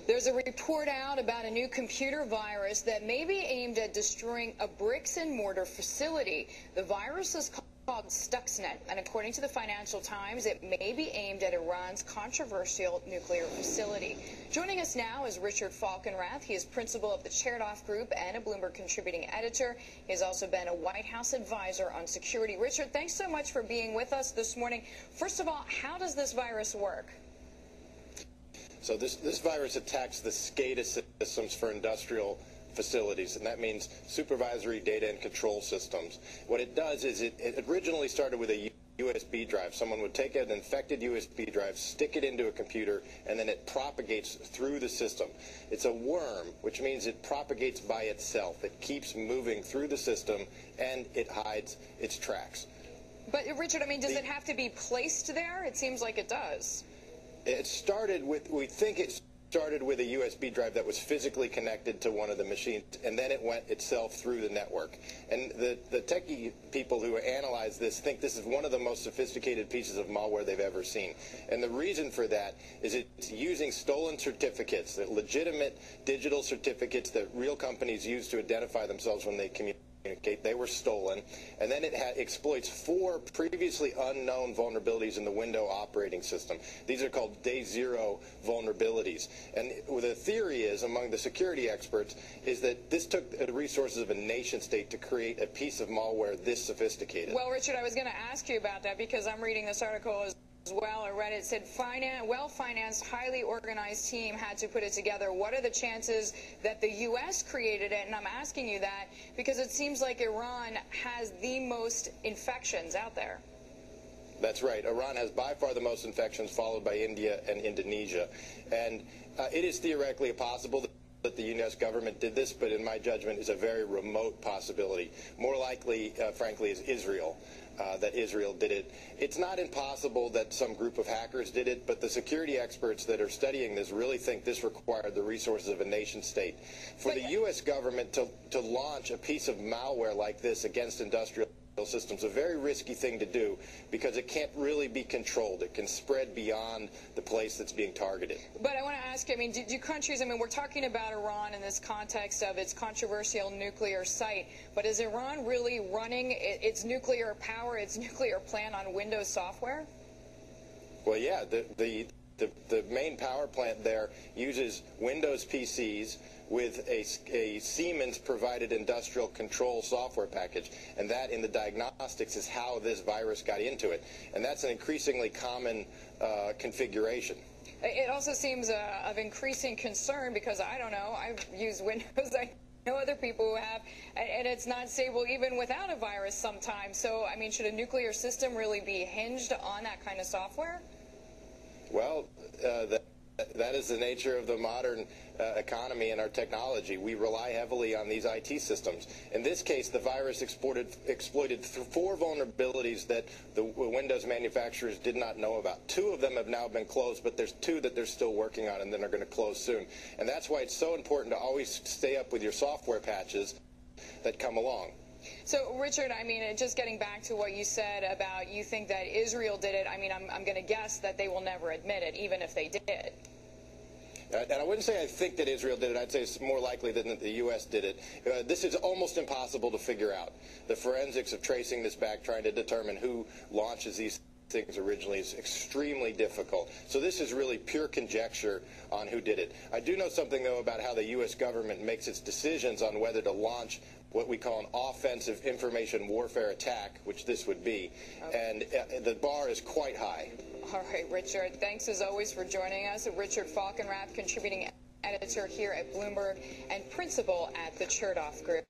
There's a report out about a new computer virus that may be aimed at destroying a bricks and mortar facility. The virus is called Stuxnet, and according to the Financial Times, it may be aimed at Iran's controversial nuclear facility. Joining us now is Richard Falkenrath. He is principal of the Chertoff Group and a Bloomberg contributing editor. He has also been a White House advisor on security. Richard, thanks so much for being with us this morning. First of all, how does this virus work? So this virus attacks the SCADA systems for industrial facilities, and that means supervisory data and control systems. What it does is it originally started with a USB drive. Someone would take an infected USB drive, stick it into a computer, and then it propagates through the system. It's a worm, which means it propagates by itself. It keeps moving through the system, and it hides its tracks. But, Richard, I mean, does it have to be placed there? It seems like it does. It started with, we think it started with a USB drive that was physically connected to one of the machines, and then it went itself through the network. And the techie people who analyze this think this is one of the most sophisticated pieces of malware they've ever seen. And the reason for that is it's using stolen certificates, the legitimate digital certificates that real companies use to identify themselves when they communicate. They were stolen, and then it exploits 4 previously unknown vulnerabilities in the Windows operating system. These are called day zero vulnerabilities. And the theory is, among the security experts, is that this took the resources of a nation state to create a piece of malware this sophisticated. Well, Richard, I was going to ask you about that because I'm reading this article as well. I read it said well-financed, highly organized team had to put it together. What are the chances that the U.S. created it? And I'm asking you that because it seems like Iran has the most infections out there. That's right. Iran has by far the most infections, followed by India and Indonesia. And it is theoretically possible that the U.S. government did this, but in my judgment is a very remote possibility. More likely, frankly, is Israel. That Israel did it. It's not impossible that some group of hackers did it, but the security experts that are studying this really think this required the resources of a nation state. For the U.S. government to launch a piece of malware like this against industrial systems, a very risky thing to do because it can't really be controlled. It can spread beyond the place that's being targeted. But I want to ask you, I mean, do countries, I mean, we're talking about Iran in this context of its controversial nuclear site, but is Iran really running its nuclear power, its nuclear plant on Windows software? Well, yeah, the main power plant there uses Windows PCs with a Siemens-provided industrial control software package, and that in the diagnostics is how this virus got into it. And that's an increasingly common configuration. It also seems of increasing concern because, I don't know, I've used Windows, I know other people who have, and it's not stable even without a virus sometimes. So, I mean, should a nuclear system really be hinged on that kind of software? Well, that is the nature of the modern economy and our technology. We rely heavily on these IT systems. In this case, the virus exploited 4 vulnerabilities that the Windows manufacturers did not know about. 2 of them have now been closed, but there's 2 that they're still working on and then are going to close soon. And that's why it's so important to always stay up with your software patches that come along. So, Richard, I mean, just getting back to what you said about you think that Israel did it, I mean, I'm going to guess that they will never admit it, even if they did. And I wouldn't say I think that Israel did it. I'd say it's more likely that the U.S. did it. This is almost impossible to figure out. The forensics of tracing this back, trying to determine who launches these things originally is extremely difficult. So this is really pure conjecture on who did it. I do know something, though, about how the U.S. government makes its decisions on whether to launch what we call an offensive information warfare attack, which this would be. Okay. And the bar is quite high. All right, Richard, thanks as always for joining us. Richard Falkenrath, contributing editor here at Bloomberg and principal at the Chertoff Group.